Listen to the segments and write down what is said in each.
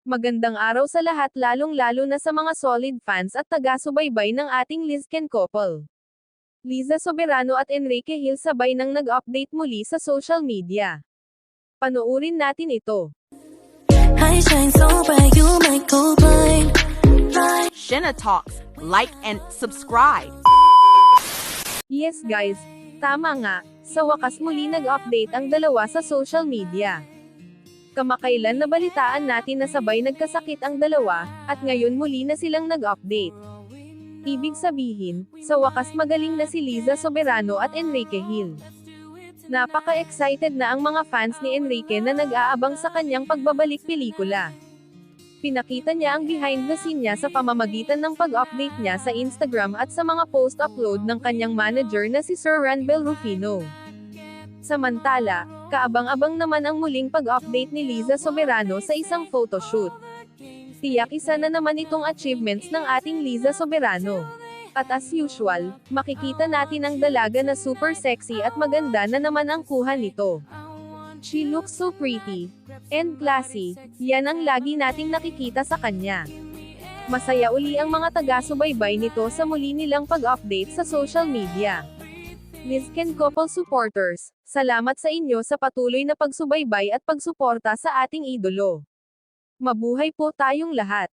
Magandang araw sa lahat, lalong-lalo na sa mga solid fans at taga-subaybay ng ating Lizken couple. Liza Soberano at Enrique Hill sabay nang nag-update muli sa social media. Panoorin natin ito. I shine so bright, you might go blind. Shenna Talks, like and subscribe. Yes guys, tama nga, sa wakas muli nag-update ang dalawa sa social media. Kamakailan nabalitaan natin na sabay nagkasakit ang dalawa, at ngayon muli na silang nag-update. Ibig sabihin, sa wakas magaling na si Liza Soberano at Enrique Hill. Napaka-excited na ang mga fans ni Enrique na nag-aabang sa kanyang pagbabalik pelikula. Pinakita niya ang behind the scene niya sa pamamagitan ng pag-update niya sa Instagram at sa mga post-upload ng kanyang manager na si Sir Ranbel Rufino. Samantala, kaabang-abang naman ang muling pag-update ni Liza Soberano sa isang photoshoot. Tiyak isa na naman itong achievements ng ating Liza Soberano. At as usual, makikita natin ang dalaga na super sexy at maganda na naman ang kuha nito. She looks so pretty and classy, yan ang lagi nating nakikita sa kanya. Masaya uli ang mga taga-subaybay nito sa muli nilang pag-update sa social media. Lizken couple supporters, salamat sa inyo sa patuloy na pagsubaybay at pagsuporta sa ating idolo. Mabuhay po tayong lahat.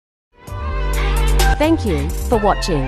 Thank you for watching.